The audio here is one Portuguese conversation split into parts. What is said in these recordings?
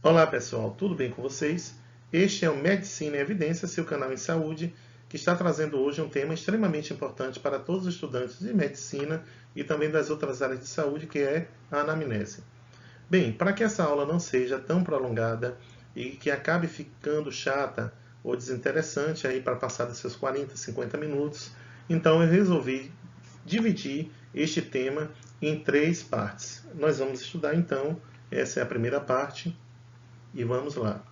Olá pessoal, tudo bem com vocês? Este é o Medicina em Evidência, seu canal em saúde, que está trazendo hoje um tema extremamente importante para todos os estudantes de medicina e também das outras áreas de saúde, que é a anamnese. Bem, para que essa aula não seja tão prolongada e que acabe ficando chata ou desinteressante aí para passar dos seus 40, 50 minutos, então eu resolvi dividir este tema em 3 partes. Nós vamos estudar então, essa é a primeira parte, e vamos lá.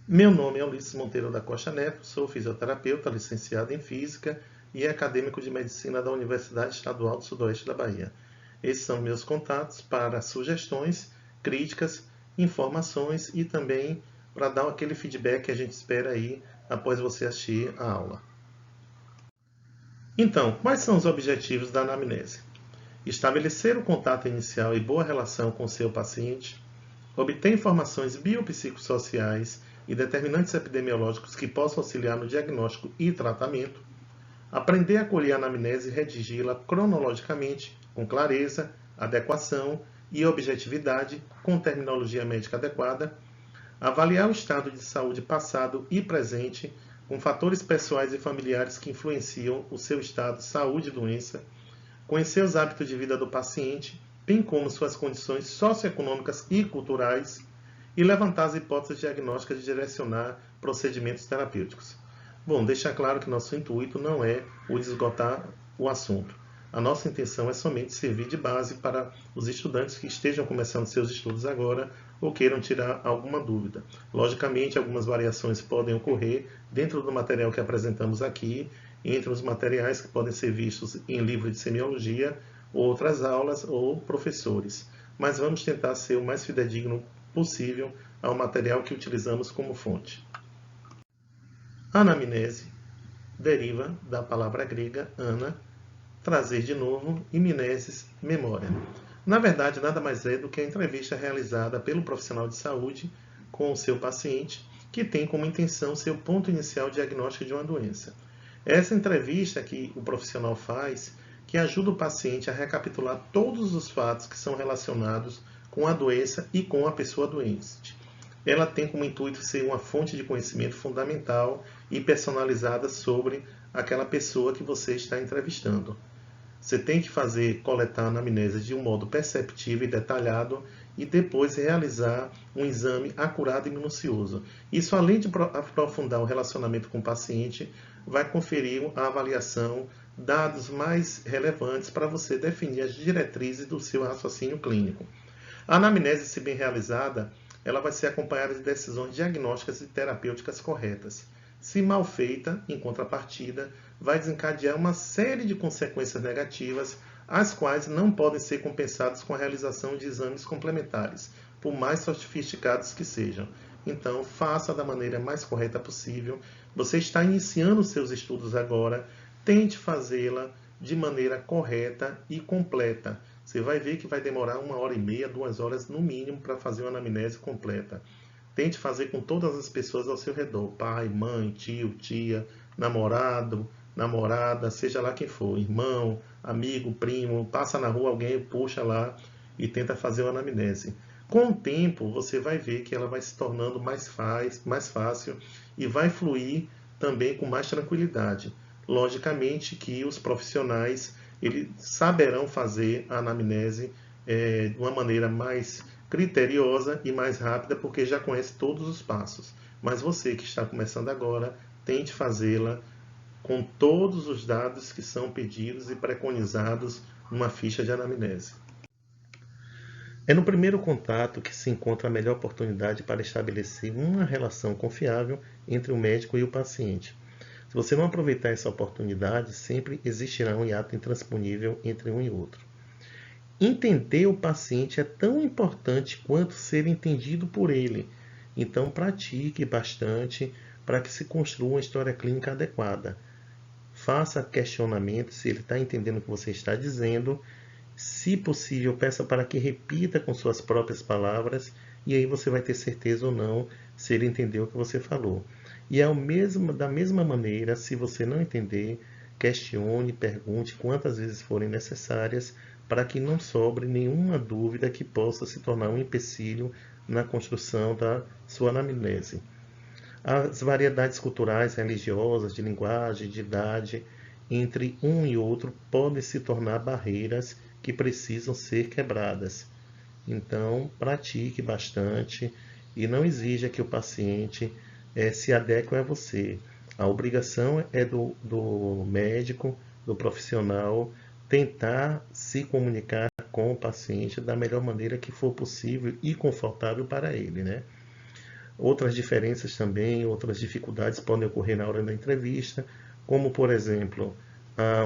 Meu nome é Ulisses Monteiro da Costa Neto, sou fisioterapeuta, licenciado em Física e acadêmico de Medicina da Universidade Estadual do Sudoeste da Bahia. Esses são meus contatos para sugestões, críticas, informações e também para dar aquele feedback que a gente espera aí após você assistir a aula. Então, quais são os objetivos da anamnese? Estabelecer o contato inicial e boa relação com o seu paciente, obter informações biopsicossociais e determinantes epidemiológicos que possam auxiliar no diagnóstico e tratamento, aprender a colher a anamnese e redigi-la cronologicamente, com clareza, adequação e objetividade, com terminologia médica adequada, avaliar o estado de saúde passado e presente, com fatores pessoais e familiares que influenciam o seu estado de saúde e doença, conhecer os hábitos de vida do paciente, bem como suas condições socioeconômicas e culturais, e levantar as hipóteses diagnósticas de direcionar procedimentos terapêuticos. Bom, deixar claro que nosso intuito não é o de esgotar o assunto. A nossa intenção é somente servir de base para os estudantes que estejam começando seus estudos agora ou queiram tirar alguma dúvida. Logicamente, algumas variações podem ocorrer dentro do material que apresentamos aqui, entre os materiais que podem ser vistos em livro de semiologia, outras aulas ou professores. Mas vamos tentar ser o mais fidedigno possível ao material que utilizamos como fonte. Anamnese deriva da palavra grega ana, trazer de novo, e mnesis, memória. Na verdade, nada mais é do que a entrevista realizada pelo profissional de saúde com o seu paciente, que tem como intenção ser o ponto inicial diagnóstico de uma doença. Essa entrevista que o profissional faz, que ajuda o paciente a recapitular todos os fatos que são relacionados com a doença e com a pessoa doente. Ela tem como intuito ser uma fonte de conhecimento fundamental e personalizada sobre aquela pessoa que você está entrevistando. Você tem que coletar a anamnese de um modo perceptível e detalhado e depois realizar um exame acurado e minucioso. Isso, além de aprofundar o relacionamento com o paciente, vai conferir a avaliação, dados mais relevantes para você definir as diretrizes do seu raciocínio clínico. A anamnese, se bem realizada, ela vai ser acompanhada de decisões diagnósticas e terapêuticas corretas. Se mal feita, em contrapartida, vai desencadear uma série de consequências negativas, as quais não podem ser compensadas com a realização de exames complementares, por mais sofisticados que sejam. Então, faça da maneira mais correta possível. Você está iniciando seus estudos agora, tente fazê-la de maneira correta e completa. Você vai ver que vai demorar 1h30, 2 horas no mínimo para fazer uma anamnese completa. Tente fazer com todas as pessoas ao seu redor, pai, mãe, tio, tia, namorado, namorada, seja lá quem for, irmão, amigo, primo, passa na rua alguém, puxa lá e tenta fazer uma anamnese. Com o tempo, você vai ver que ela vai se tornando mais fácil e vai fluir também com mais tranquilidade. Logicamente que os profissionais eles saberão fazer a anamnese de uma maneira mais criteriosa e mais rápida, porque já conhece todos os passos. Mas você que está começando agora, tente fazê-la com todos os dados que são pedidos e preconizados numa ficha de anamnese. É no primeiro contato que se encontra a melhor oportunidade para estabelecer uma relação confiável entre o médico e o paciente. Se você não aproveitar essa oportunidade, sempre existirá um hiato intransponível entre um e outro. Entender o paciente é tão importante quanto ser entendido por ele. Então, pratique bastante para que se construa uma história clínica adequada. Faça questionamentos se ele está entendendo o que você está dizendo. Se possível, peça para que repita com suas próprias palavras e aí você vai ter certeza ou não se ele entendeu o que você falou. E da mesma maneira, se você não entender, questione, pergunte quantas vezes forem necessárias para que não sobre nenhuma dúvida que possa se tornar um empecilho na construção da sua anamnese. As variedades culturais, religiosas, de linguagem, de idade, entre um e outro, podem se tornar barreiras que precisam ser quebradas. Então, pratique bastante e não exija que o paciente se adeque a você. A obrigação é do médico, do profissional, tentar se comunicar com o paciente da melhor maneira que for possível e confortável para ele, né? Outras diferenças também, outras dificuldades podem ocorrer na hora da entrevista, como, por exemplo,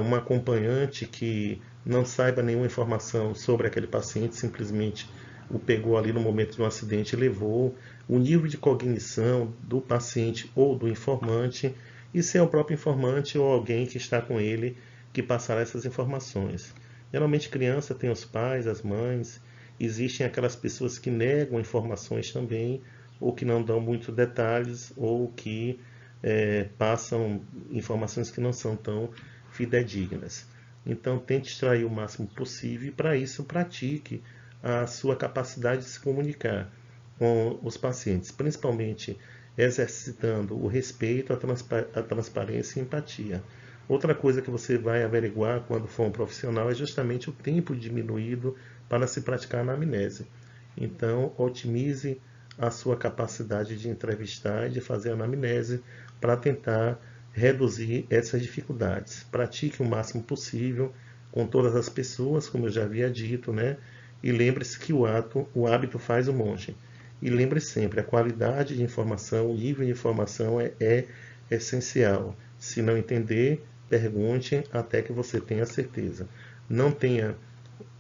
uma acompanhante que não saiba nenhuma informação sobre aquele paciente, simplesmente o pegou ali no momento de um acidente e levou, o nível de cognição do paciente ou do informante, e se é o próprio informante ou alguém que está com ele que passará essas informações. Geralmente criança tem os pais, as mães, existem aquelas pessoas que negam informações também, ou que não dão muitos detalhes, ou que passam informações que não são tão fidedignas. Então, tente extrair o máximo possível e, para isso, pratique a sua capacidade de se comunicar com os pacientes, principalmente exercitando o respeito, a transparência e a empatia. Outra coisa que você vai averiguar quando for um profissional é justamente o tempo diminuído para se praticar a anamnese. Então, otimize a sua capacidade de entrevistar e de fazer anamnese para tentar reduzir essas dificuldades. Pratique o máximo possível com todas as pessoas, como eu já havia dito, né? E lembre-se que o hábito faz o monge. E lembre sempre, a qualidade de informação, o nível de informação é essencial. Se não entender, pergunte até que você tenha certeza. Não tenha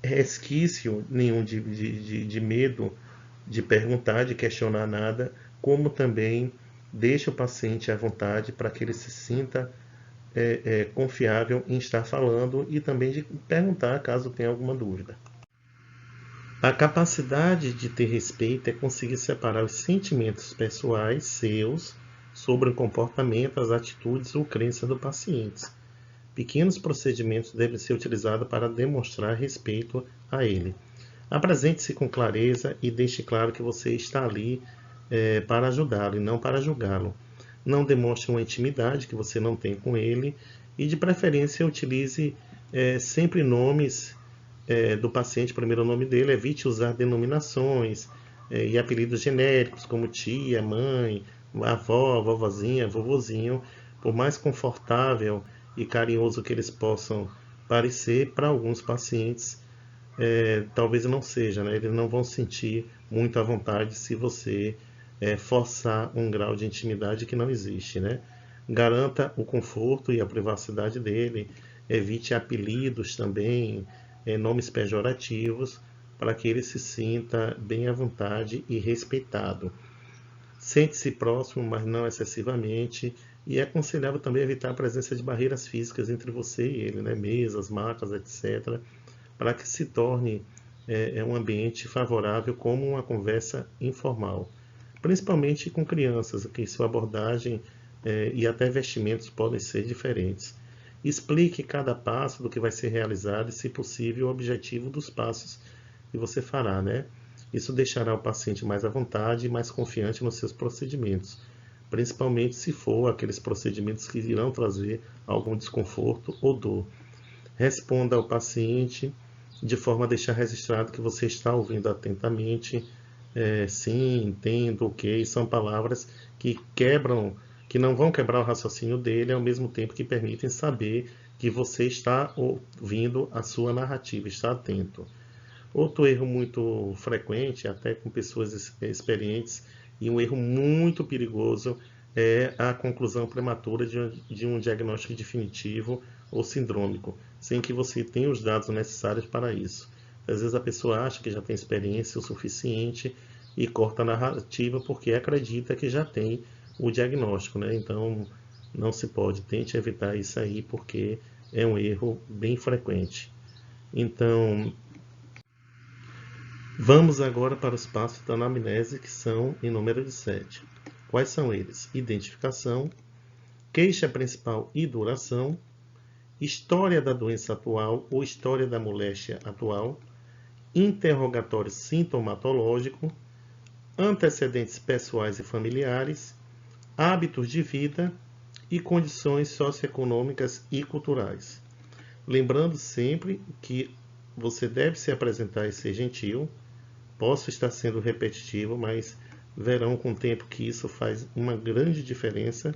resquício nenhum de medo de perguntar, de questionar nada, como também deixe o paciente à vontade para que ele se sinta confiável em estar falando e também de perguntar caso tenha alguma dúvida. A capacidade de ter respeito é conseguir separar os sentimentos pessoais seus sobre o comportamento, as atitudes ou crenças do paciente. Pequenos procedimentos devem ser utilizados para demonstrar respeito a ele. Apresente-se com clareza e deixe claro que você está ali para ajudá-lo e não para julgá-lo. Não demonstre uma intimidade que você não tem com ele e, de preferência, utilize sempre nomes do paciente, primeiro nome dele. Evite usar denominações e apelidos genéricos como tia, mãe, avó, vovozinha, vovozinho. Por mais confortável e carinhoso que eles possam parecer, para alguns pacientes talvez não seja, né? Eles não vão sentir muito à vontade se você forçar um grau de intimidade que não existe, né? Garanta o conforto e a privacidade dele, evite apelidos também, nomes pejorativos, para que ele se sinta bem à vontade e respeitado. Sente-se próximo, mas não excessivamente, e é aconselhável também evitar a presença de barreiras físicas entre você e ele, né? Mesas, macas, etc., para que se torne um ambiente favorável como uma conversa informal. Principalmente com crianças, que sua abordagem e até vestimentos podem ser diferentes. Explique cada passo do que vai ser realizado e, se possível, o objetivo dos passos que você fará, né? Isso deixará o paciente mais à vontade e mais confiante nos seus procedimentos, principalmente se for aqueles procedimentos que irão trazer algum desconforto ou dor. Responda ao paciente de forma a deixar registrado que você está ouvindo atentamente. Sim, entendo, ok. São palavras que não vão quebrar o raciocínio dele, ao mesmo tempo que permitem saber que você está ouvindo a sua narrativa, está atento. Outro erro muito frequente, até com pessoas experientes, e um erro muito perigoso, é a conclusão prematura de um diagnóstico definitivo ou sindrômico, sem que você tenha os dados necessários para isso. Às vezes a pessoa acha que já tem experiência o suficiente e corta a narrativa porque acredita que já tem o diagnóstico, né? Então, não se pode. Tente evitar isso aí porque é um erro bem frequente. Então, vamos agora para os passos da anamnese, que são em número de 7. Quais são eles? Identificação, queixa principal e duração, história da doença atual ou história da moléstia atual, interrogatório sintomatológico, antecedentes pessoais e familiares, hábitos de vida e condições socioeconômicas e culturais. Lembrando sempre que você deve se apresentar e ser gentil. Posso estar sendo repetitivo, mas verão com o tempo que isso faz uma grande diferença.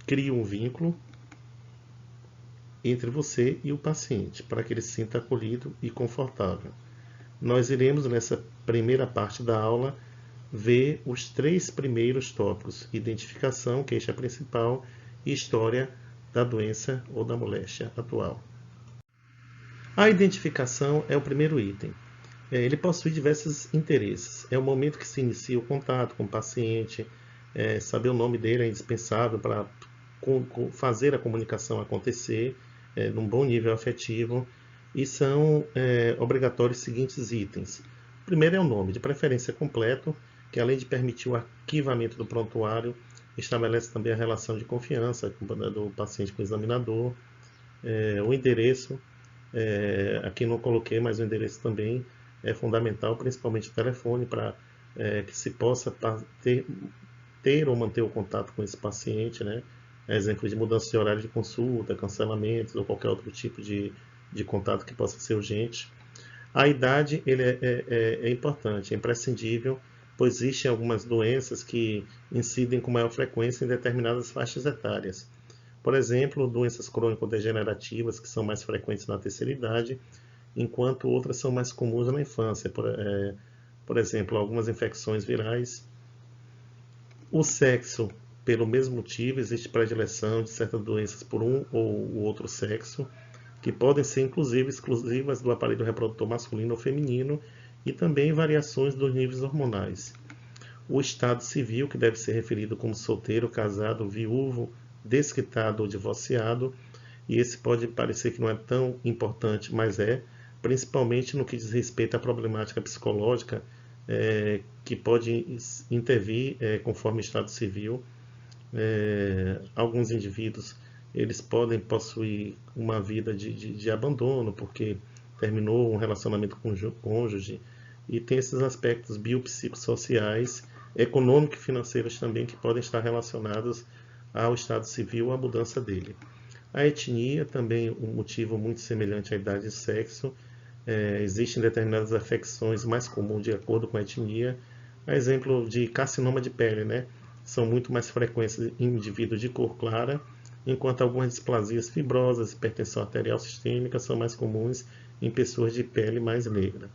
Cria um vínculo entre você e o paciente, para que ele se sinta acolhido e confortável. Nós iremos, nessa primeira parte da aula, ver os 3 primeiros tópicos: identificação, queixa principal e história da doença ou da moléstia atual. A identificação é o primeiro item. Ele possui diversos interesses. É o momento que se inicia o contato com o paciente, saber o nome dele é indispensável para fazer a comunicação acontecer num bom nível afetivo. E são obrigatórios os seguintes itens. O primeiro é o nome, de preferência completo, que além de permitir o arquivamento do prontuário, estabelece também a relação de confiança do paciente com o examinador. O endereço, aqui não coloquei, mas o endereço também é fundamental, principalmente o telefone, para que se possa ter ou manter o contato com esse paciente, né? Exemplo de mudança de horário de consulta, cancelamentos ou qualquer outro tipo de contato que possa ser urgente. A idade ele é importante, é imprescindível, pois existem algumas doenças que incidem com maior frequência em determinadas faixas etárias. Por exemplo, doenças crônico-degenerativas, que são mais frequentes na terceira idade, enquanto outras são mais comuns na infância. Por exemplo, algumas infecções virais. O sexo, pelo mesmo motivo, existe predileção de certas doenças por um ou outro sexo, que podem ser inclusive exclusivas do aparelho reprodutor masculino ou feminino, e também variações dos níveis hormonais. O estado civil, que deve ser referido como solteiro, casado, viúvo, desquitado ou divorciado, e esse pode parecer que não é tão importante, mas principalmente no que diz respeito à problemática psicológica, que pode intervir conforme o estado civil. Alguns indivíduos eles podem possuir uma vida de abandono, porque terminou um relacionamento com o cônjuge, e tem esses aspectos biopsicossociais, econômicos e financeiros também, que podem estar relacionados ao estado civil, à mudança dele. A etnia também um motivo muito semelhante à idade e sexo. Existem determinadas afecções mais comuns de acordo com a etnia. A exemplo de carcinoma de pele, né? São muito mais frequentes em indivíduos de cor clara, enquanto algumas displasias fibrosas, hipertensão arterial sistêmica são mais comuns em pessoas de pele mais negra.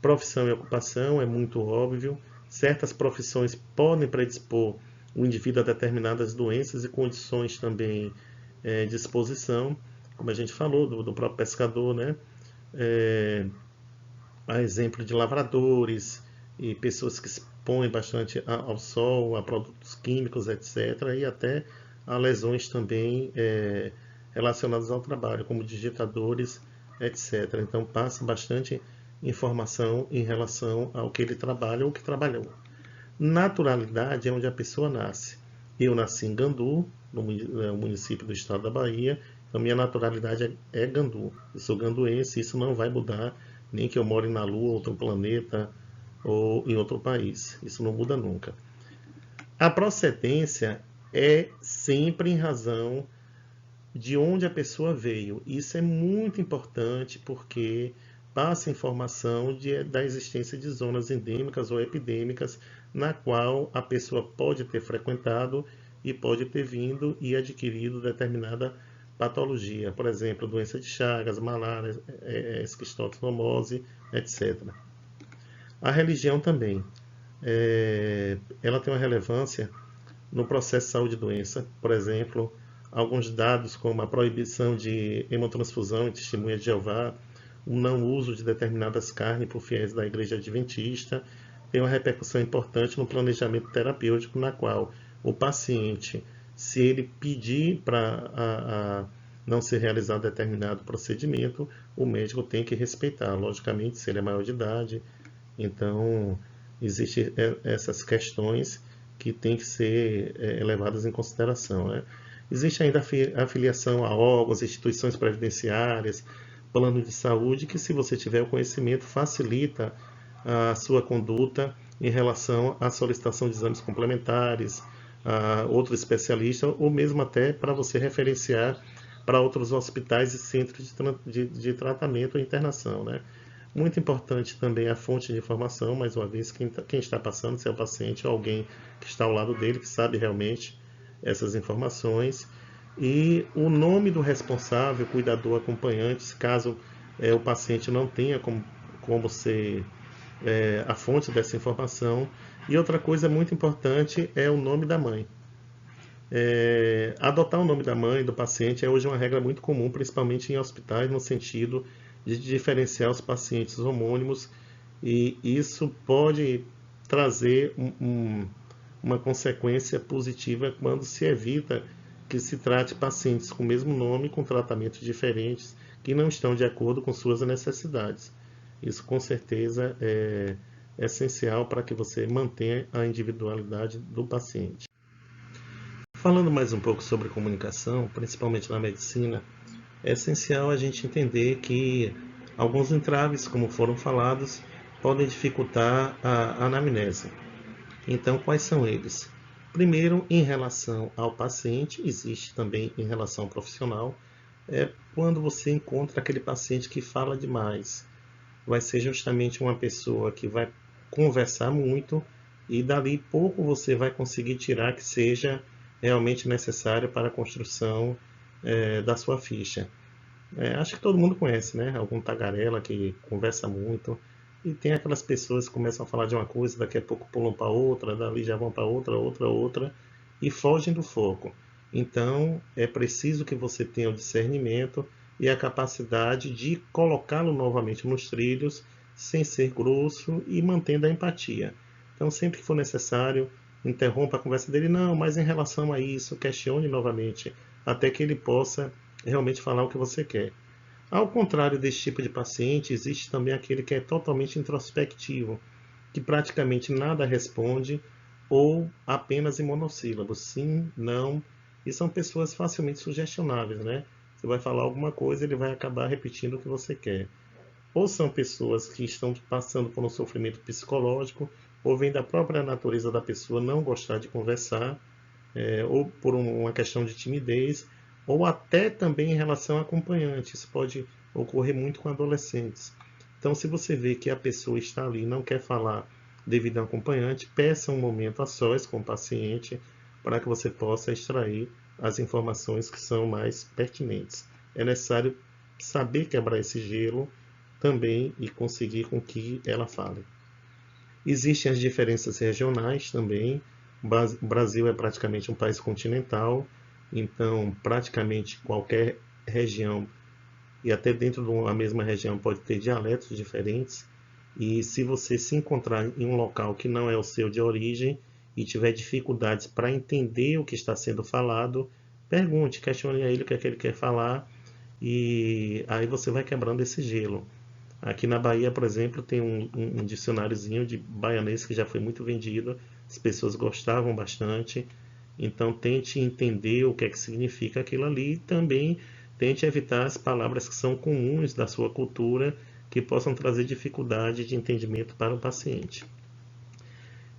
Profissão e ocupação é muito óbvio. Certas profissões podem predispor o indivíduo a determinadas doenças e condições também de exposição, como a gente falou, do próprio pescador, né? A exemplo de lavradores e pessoas que expõem bastante ao sol, a produtos químicos, etc., e até a lesões também relacionadas ao trabalho, como digitadores, etc. Então passa bastante informação em relação ao que ele trabalha ou que trabalhou. Naturalidade é onde a pessoa nasce. Eu nasci em Gandu, no município do estado da Bahia, então minha naturalidade é Gandu. Eu sou ganduense, isso não vai mudar, nem que eu more na Lua, outro planeta ou em outro país. Isso não muda nunca. A procedência é sempre em razão de onde a pessoa veio. Isso é muito importante porque passa informação da existência de zonas endêmicas ou epidêmicas na qual a pessoa pode ter frequentado e pode ter vindo e adquirido determinada patologia. Por exemplo, doença de Chagas, malária, esquistossomose, etc. A religião também. Ela tem uma relevância no processo de saúde e doença. Por exemplo, alguns dados como a proibição de hemotransfusão em testemunha de Jeová, o não uso de determinadas carnes por fiéis da Igreja Adventista, tem uma repercussão importante no planejamento terapêutico, na qual o paciente, se ele pedir para não ser realizado determinado procedimento, o médico tem que respeitar, logicamente, se ele é maior de idade. Então, existem essas questões que têm que ser levadas em consideração, né? Existe ainda a afiliação a órgãos, instituições previdenciárias, plano de saúde, que se você tiver o conhecimento, facilita a sua conduta em relação à solicitação de exames complementares, a outro especialista, ou mesmo até para você referenciar para outros hospitais e centros de tratamento ou internação, né? Muito importante também a fonte de informação, mais uma vez, quem está passando, se é o paciente ou alguém que está ao lado dele, que sabe realmente essas informações. E o nome do responsável, cuidador, acompanhante, caso o paciente não tenha como ser a fonte dessa informação. E outra coisa muito importante é o nome da mãe. Adotar o nome da mãe e do paciente é hoje uma regra muito comum, principalmente em hospitais, no sentido de diferenciar os pacientes homônimos, e isso pode trazer uma consequência positiva quando se evita que se trate pacientes com o mesmo nome, com tratamentos diferentes, que não estão de acordo com suas necessidades. Isso com certeza é essencial para que você mantenha a individualidade do paciente. Falando mais um pouco sobre comunicação, principalmente na medicina, é essencial a gente entender que alguns entraves, como foram falados, podem dificultar a anamnese. Então, quais são eles? Primeiro, em relação ao paciente, existe também em relação ao profissional, quando você encontra aquele paciente que fala demais. Vai ser justamente uma pessoa que vai conversar muito e dali pouco você vai conseguir tirar que seja realmente necessário para a construção da sua ficha. Acho que todo mundo conhece, né? Algum tagarela que conversa muito e tem aquelas pessoas que começam a falar de uma coisa, daqui a pouco pulam para outra, dali já vão para outra e fogem do foco. Então é preciso que você tenha o discernimento e a capacidade de colocá-lo novamente nos trilhos sem ser grosso e mantendo a empatia. Então sempre que for necessário, interrompa a conversa dele, não, mas em relação a isso, questione novamente, até que ele possa realmente falar o que você quer. Ao contrário desse tipo de paciente, existe também aquele que é totalmente introspectivo, que praticamente nada responde ou apenas em monossílabos, sim, não, e são pessoas facilmente sugestionáveis, né? Você vai falar alguma coisa, ele vai acabar repetindo o que você quer. Ou são pessoas que estão passando por um sofrimento psicológico, ou vem da própria natureza da pessoa não gostar de conversar, ou por uma questão de timidez, ou até também em relação a acompanhante. Isso pode ocorrer muito com adolescentes. Então, se você vê que a pessoa está ali e não quer falar devido ao acompanhante, peça um momento a sós com o paciente para que você possa extrair as informações que são mais pertinentes. É necessário saber quebrar esse gelo também e conseguir com que ela fale. Existem as diferenças regionais também. O Brasil é praticamente um país continental, então praticamente qualquer região e até dentro de uma mesma região pode ter dialetos diferentes. E se você se encontrar em um local que não é o seu de origem e tiver dificuldades para entender o que está sendo falado, pergunte, questione a ele o que é que ele quer falar e aí você vai quebrando esse gelo. Aqui na Bahia, por exemplo, tem um dicionáriozinho de baianês que já foi muito vendido, as pessoas gostavam bastante, então tente entender o que é que significa aquilo ali e também tente evitar as palavras que são comuns da sua cultura, que possam trazer dificuldade de entendimento para o paciente.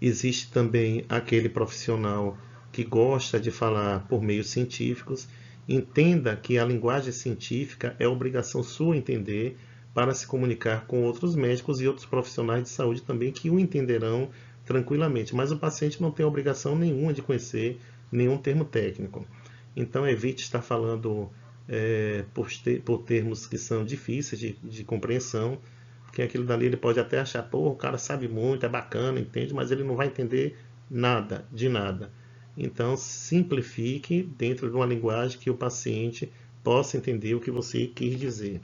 Existe também aquele profissional que gosta de falar por meios científicos. Entenda que a linguagem científica é obrigação sua entender para se comunicar com outros médicos e outros profissionais de saúde também que o entenderão tranquilamente. Mas o paciente não tem obrigação nenhuma de conhecer nenhum termo técnico. Então evite estar falando por termos que são difíceis de compreensão, porque aquilo dali ele pode até achar, pô, o cara sabe muito, é bacana, entende, mas ele não vai entender nada, de nada. Então simplifique dentro de uma linguagem que o paciente possa entender o que você quis dizer.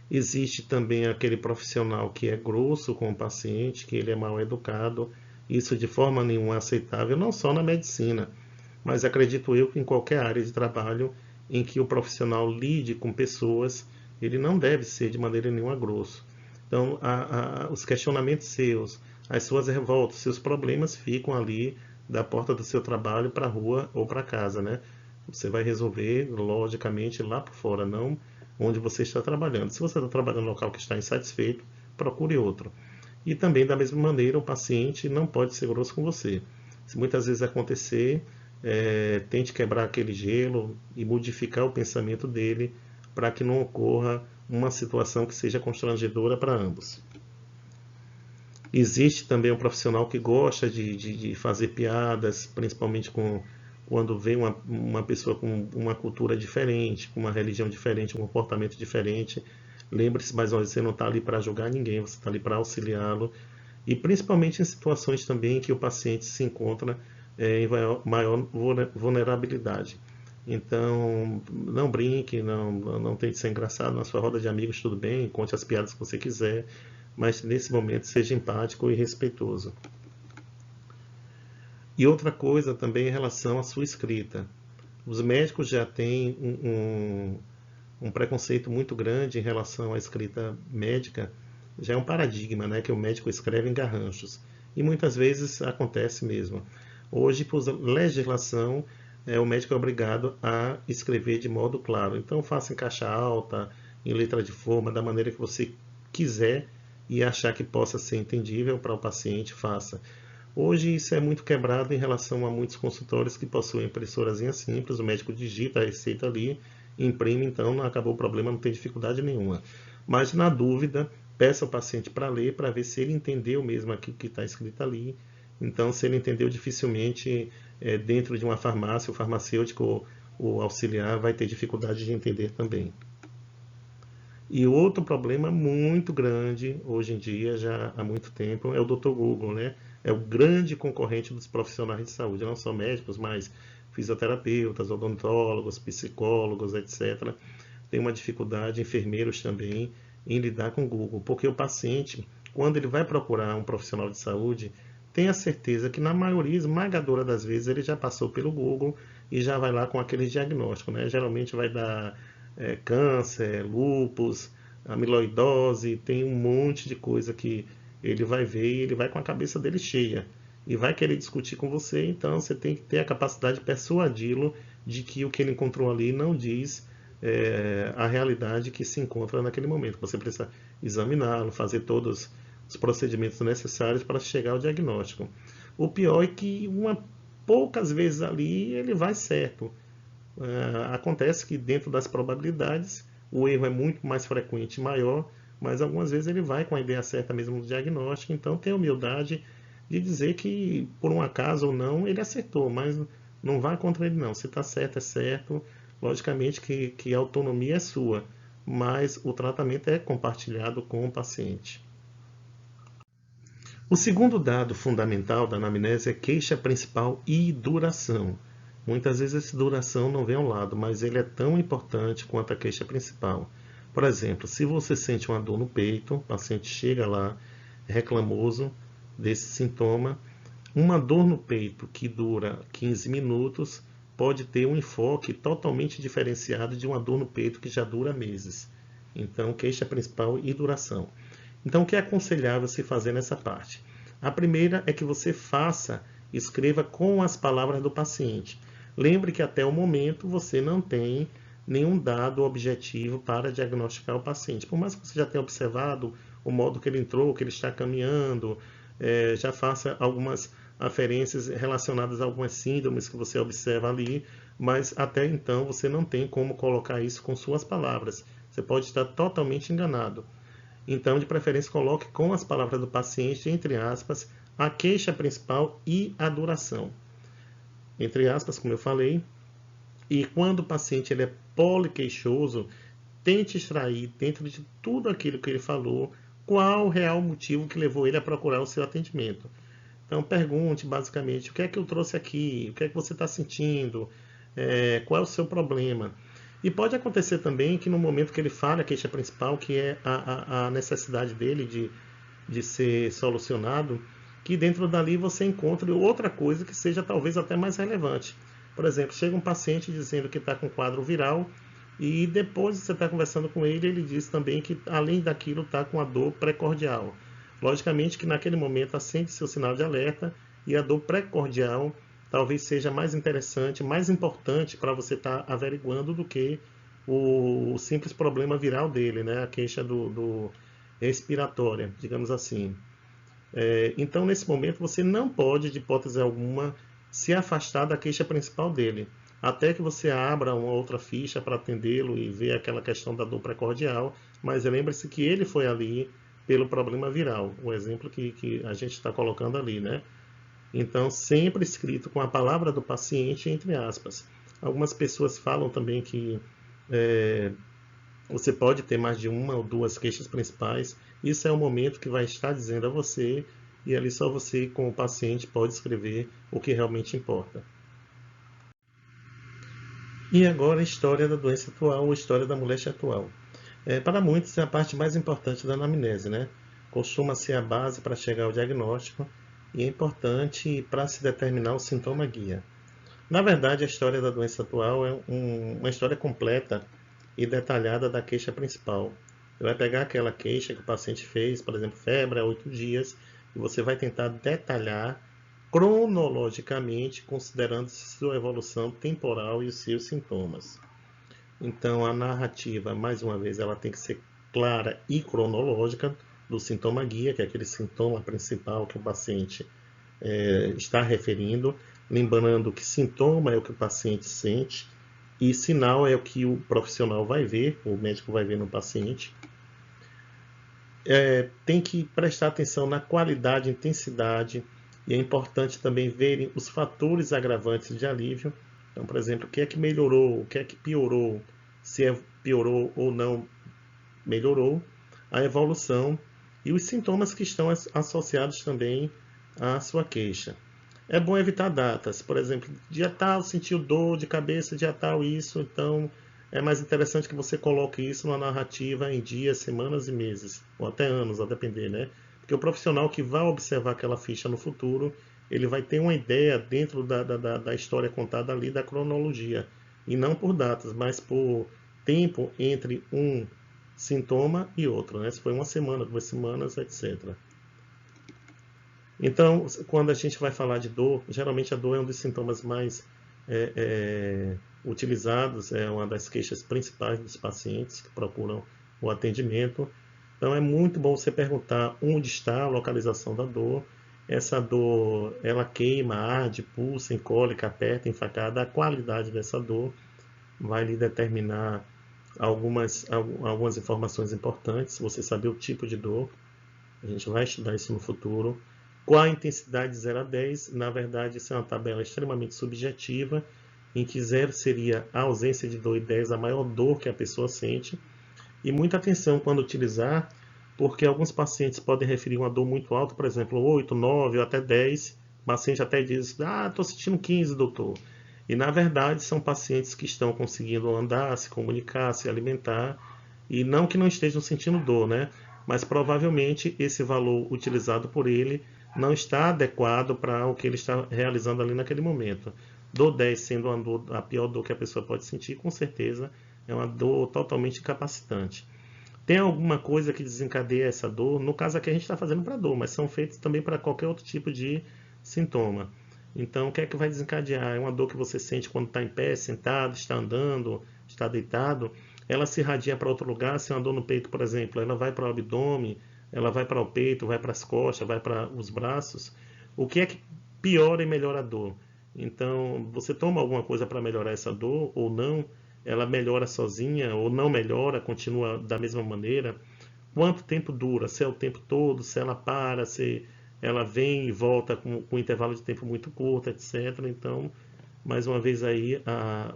Existe também aquele profissional que é grosso com o paciente, que ele é mal educado. Isso de forma nenhuma é aceitável, não só na medicina, mas acredito eu que em qualquer área de trabalho em que o profissional lide com pessoas, ele não deve ser de maneira nenhuma grosso. Então, os questionamentos seus, as suas revoltas, seus problemas ficam ali da porta do seu trabalho para a rua ou para casa, né? Você vai resolver, logicamente, lá por fora, não onde você está trabalhando. Se você está trabalhando no local que está insatisfeito, procure outro. E também, da mesma maneira, o paciente não pode ser grosso com você. Se muitas vezes acontecer, tente quebrar aquele gelo e modificar o pensamento dele para que não ocorra uma situação que seja constrangedora para ambos. Existe também um profissional que gosta de fazer piadas, principalmente quando vem uma pessoa com uma cultura diferente, com uma religião diferente, um comportamento diferente. Lembre-se, mais uma vez, você não está ali para julgar ninguém, você está ali para auxiliá-lo. E principalmente em situações também que o paciente se encontra em maior vulnerabilidade. Então, não brinque, não tente ser engraçado na sua roda de amigos, tudo bem, conte as piadas que você quiser, mas nesse momento seja empático e respeitoso. E outra coisa também em relação à sua escrita. Os médicos já têm um preconceito muito grande em relação à escrita médica, já é um paradigma, né, que o médico escreve em garranchos. E muitas vezes acontece mesmo. Hoje, por legislação, o médico é obrigado a escrever de modo claro. Então, faça em caixa alta, em letra de forma, da maneira que você quiser e achar que possa ser entendível para o paciente, faça. Hoje isso é muito quebrado em relação a muitos consultórios que possuem impressorazinha simples, o médico digita a receita ali, imprime, então não acabou o problema, não tem dificuldade nenhuma. Mas na dúvida, peça ao paciente para ler, para ver se ele entendeu mesmo aquilo que está escrito ali. Então, se ele entendeu, dificilmente dentro de uma farmácia, o farmacêutico ou o auxiliar vai ter dificuldade de entender também. E outro problema muito grande, hoje em dia, já há muito tempo, é o Dr. Google, né? É o grande concorrente dos profissionais de saúde, não só médicos, mas fisioterapeutas, odontólogos, psicólogos, etc. Tem uma dificuldade, enfermeiros também, em lidar com o Google, porque o paciente, quando ele vai procurar um profissional de saúde, tenha certeza que na maioria esmagadora das vezes ele já passou pelo Google e já vai lá com aquele diagnóstico, né? Geralmente vai dar câncer, lúpus, amiloidose, tem um monte de coisa que ele vai ver e ele vai com a cabeça dele cheia e vai querer discutir com você, então você tem que ter a capacidade de persuadi-lo de que o que ele encontrou ali não diz a realidade que se encontra naquele momento. Você precisa examiná-lo, fazer todos os procedimentos necessários para chegar ao diagnóstico. O pior é que poucas vezes ali ele vai certo. Acontece que dentro das probabilidades o erro é muito mais frequente e maior, mas algumas vezes ele vai com a ideia certa mesmo no diagnóstico, então tem a humildade de dizer que por um acaso ou não ele acertou, mas não vá contra ele não, se está certo é certo, logicamente que a autonomia é sua, mas o tratamento é compartilhado com o paciente. O segundo dado fundamental da anamnese é queixa principal e duração. Muitas vezes essa duração não vem ao lado, mas ele é tão importante quanto a queixa principal. Por exemplo, se você sente uma dor no peito, o paciente chega lá reclamoso desse sintoma, uma dor no peito que dura 15 minutos pode ter um enfoque totalmente diferenciado de uma dor no peito que já dura meses. Então, queixa principal e duração. Então, o que é aconselhável se fazer nessa parte? A primeira é que você escreva com as palavras do paciente. Lembre que até o momento você não tem nenhum dado objetivo para diagnosticar o paciente. Por mais que você já tenha observado o modo que ele entrou, que ele está caminhando, já faça algumas aferências relacionadas a algumas síndromes que você observa ali, mas até então você não tem como colocar isso com suas palavras. Você pode estar totalmente enganado. Então, de preferência, coloque com as palavras do paciente, entre aspas, a queixa principal e a duração. Entre aspas, como eu falei. E quando o paciente ele é poliqueixoso, tente extrair dentro de tudo aquilo que ele falou, qual o real motivo que levou ele a procurar o seu atendimento. Então, pergunte basicamente, o que é que eu trouxe aqui? O que é que você está sentindo? Qual é o seu problema? E pode acontecer também que no momento que ele fala a queixa principal, que é a necessidade dele de ser solucionado, que dentro dali você encontre outra coisa que seja talvez até mais relevante. Por exemplo, chega um paciente dizendo que está com quadro viral e depois você está conversando com ele, ele diz também que além daquilo está com a dor precordial. Logicamente que naquele momento acende seu sinal de alerta E a dor precordial talvez seja mais interessante, mais importante para você estar averiguando do que o simples problema viral dele, né? A queixa do respiratória, digamos assim. Então, nesse momento, você não pode, de hipótese alguma, se afastar da queixa principal dele, até que você abra uma outra ficha para atendê-lo e ver aquela questão da dor precordial, mas lembre-se que ele foi ali pelo problema viral, o exemplo que a gente está colocando ali, né? Então, sempre escrito com a palavra do paciente entre aspas. Algumas pessoas falam também que você pode ter mais de uma ou duas queixas principais. Isso é o momento que vai estar dizendo a você, e ali só você, como paciente, pode escrever o que realmente importa. E agora a história da doença atual, a história da moléstia atual. Para muitos é a parte mais importante da anamnese, né? Costuma ser a base para chegar ao diagnóstico e é importante para se determinar o sintoma guia. Na verdade, a história da doença atual é uma história completa e detalhada da queixa principal. Você vai pegar aquela queixa que o paciente fez, por exemplo, febre há 8 dias, e você vai tentar detalhar cronologicamente, considerando sua evolução temporal e os seus sintomas. Então, a narrativa, mais uma vez, ela tem que ser clara e cronológica do sintoma guia, que é aquele sintoma principal que o paciente está referindo. Lembrando que sintoma é o que o paciente sente e sinal é o que o profissional vai ver, o médico vai ver no paciente. Tem que prestar atenção na qualidade e intensidade, e é importante também verem os fatores agravantes de alívio. Então, por exemplo, o que é que melhorou, o que é que piorou, se piorou ou não melhorou, a evolução e os sintomas que estão associados também à sua queixa. É bom evitar datas, por exemplo, dia tal sentiu dor de cabeça, dia tal isso, então é mais interessante que você coloque isso na narrativa em dias, semanas e meses, ou até anos, a depender, né? Porque o profissional que vai observar aquela ficha no futuro, ele vai ter uma ideia dentro da história contada ali, da cronologia, e não por datas, mas por tempo entre um sintoma e outro, né? Se foi uma semana, 2 semanas, etc. Então, quando a gente vai falar de dor, geralmente a dor é um dos sintomas mais utilizados, é uma das queixas principais dos pacientes que procuram o atendimento. Então, é muito bom você perguntar onde está a localização da dor. Essa dor, ela queima, arde, pulsa, encolhe, aperta, enfacada. A qualidade dessa dor vai lhe determinar algumas informações importantes. Você saber o tipo de dor, a gente vai estudar isso no futuro. Qual a intensidade de 0 a 10? Na verdade, isso é uma tabela extremamente subjetiva, em que 0 seria a ausência de dor e 10 a maior dor que a pessoa sente. E muita atenção quando utilizar, porque alguns pacientes podem referir uma dor muito alta, por exemplo, 8, 9 ou até 10. O paciente até diz, estou sentindo 15, doutor. E na verdade são pacientes que estão conseguindo andar, se comunicar, se alimentar, e não que não estejam sentindo dor, né? Mas provavelmente esse valor utilizado por ele não está adequado para o que ele está realizando ali naquele momento. Dor 10 sendo uma dor, a pior dor que a pessoa pode sentir, com certeza é uma dor totalmente incapacitante. Tem alguma coisa que desencadeia essa dor? No caso aqui a gente está fazendo para dor, mas são feitos também para qualquer outro tipo de sintoma. Então, o que é que vai desencadear? É uma dor que você sente quando está em pé, sentado, está andando, está deitado. Ela se irradia para outro lugar. Se é uma dor no peito, por exemplo, ela vai para o abdômen, ela vai para o peito, vai para as costas, vai para os braços. O que é que piora e melhora a dor? Então, você toma alguma coisa para melhorar essa dor ou não? Ela melhora sozinha ou não melhora, continua da mesma maneira? Quanto tempo dura? Se é o tempo todo, se ela para, se ela vem e volta com um intervalo de tempo muito curto, etc. Então, mais uma vez aí,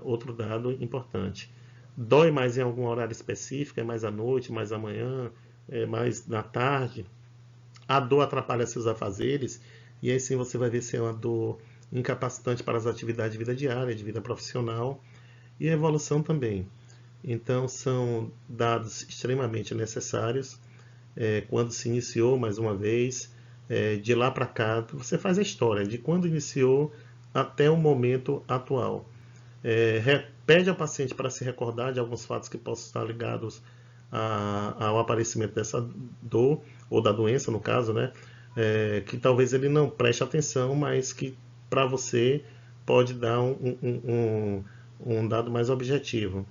outro dado importante. Dói mais em algum horário específico? É mais à noite, mais à manhã, é mais na tarde? A dor atrapalha seus afazeres? E aí sim você vai ver se é uma dor incapacitante para as atividades de vida diária, de vida profissional e a evolução também. Então, são dados extremamente necessários. Quando se iniciou, mais uma vez, de lá para cá, você faz a história de quando iniciou até o momento atual. Pede ao paciente para se recordar de alguns fatos que possam estar ligados ao aparecimento dessa dor, ou da doença, no caso, né? que talvez ele não preste atenção, mas que para você pode dar um dado mais objetivo.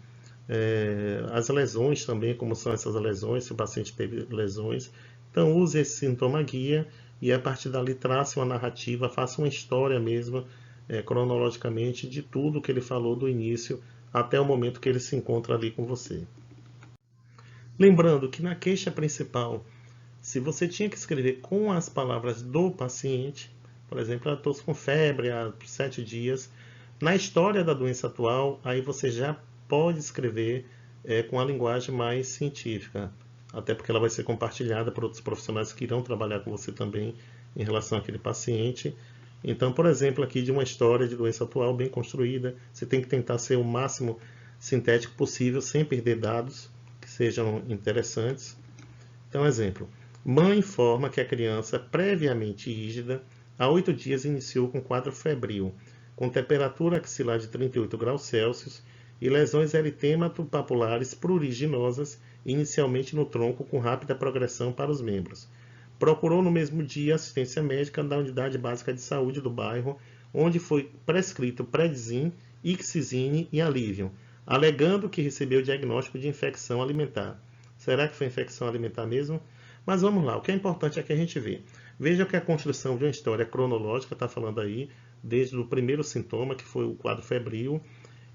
As lesões também, como são essas lesões, se o paciente teve lesões. Então use esse sintoma guia e a partir dali trace uma narrativa, faça uma história mesmo, cronologicamente, de tudo que ele falou do início até o momento que ele se encontra ali com você. Lembrando que na queixa principal, se você tinha que escrever com as palavras do paciente, por exemplo, eu estou com febre há 7 dias, na história da doença atual, aí você já pode escrever com a linguagem mais científica, até porque ela vai ser compartilhada por outros profissionais que irão trabalhar com você também em relação àquele paciente. Então, por exemplo, aqui de uma história de doença atual bem construída, você tem que tentar ser o máximo sintético possível, sem perder dados que sejam interessantes. Então, exemplo. Mãe informa que a criança, previamente rígida, há 8 dias iniciou com quadro febril, com temperatura axilar de 38 graus Celsius e lesões eritematopapilares pruriginosas, inicialmente no tronco, com rápida progressão para os membros. Procurou no mesmo dia assistência médica da Unidade Básica de Saúde do bairro, onde foi prescrito Predizin, Ixizine e Alivium, alegando que recebeu diagnóstico de infecção alimentar. Será que foi infecção alimentar mesmo? Mas vamos lá, o que é importante é que a gente veja que a construção de uma história cronológica está falando aí, desde o primeiro sintoma, que foi o quadro febril,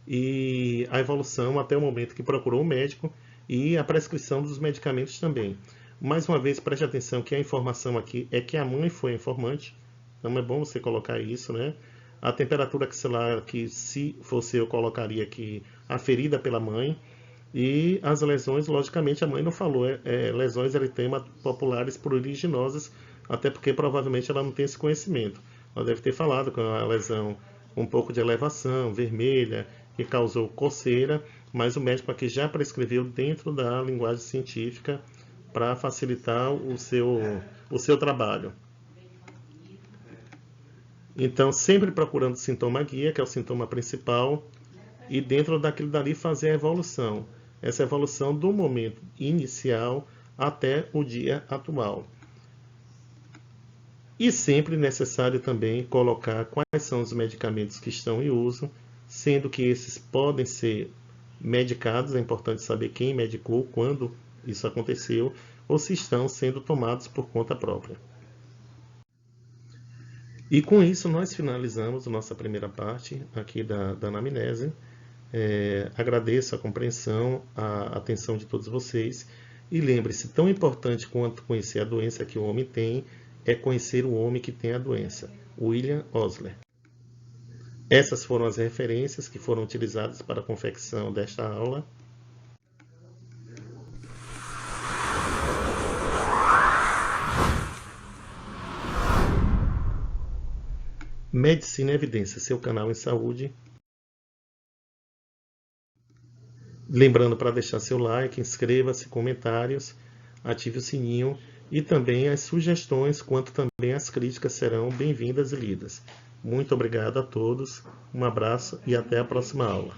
e a evolução até o momento que procurou o médico e a prescrição dos medicamentos também. Mais uma vez, preste atenção que a informação aqui é que a mãe foi a informante, então é bom você colocar isso, né? A temperatura axilar, que se fosse eu colocaria aqui, aferida pela mãe. E as lesões, logicamente, a mãe não falou, lesões eritematopapilares pruriginosas, até porque provavelmente ela não tem esse conhecimento. Ela deve ter falado com a lesão um pouco de elevação, vermelha, que causou coceira, mas o médico aqui já prescreveu dentro da linguagem científica para facilitar o seu trabalho. Então, sempre procurando o sintoma guia, que é o sintoma principal, e dentro daquilo dali fazer a evolução. Essa evolução do momento inicial até o dia atual. E sempre necessário também colocar quais são os medicamentos que estão em uso, sendo que esses podem ser medicados, é importante saber quem medicou, quando isso aconteceu, ou se estão sendo tomados por conta própria. E com isso nós finalizamos a nossa primeira parte aqui da anamnese. Agradeço a compreensão, a atenção de todos vocês. E lembre-se, tão importante quanto conhecer a doença que o homem tem, é conhecer o homem que tem a doença. William Osler. Essas foram as referências que foram utilizadas para a confecção desta aula. Medicina e Evidência, seu canal em saúde. Lembrando para deixar seu like, inscreva-se, comentários, ative o sininho e também as sugestões, quanto também as críticas serão bem-vindas e lidas. Muito obrigado a todos, um abraço e até a próxima aula.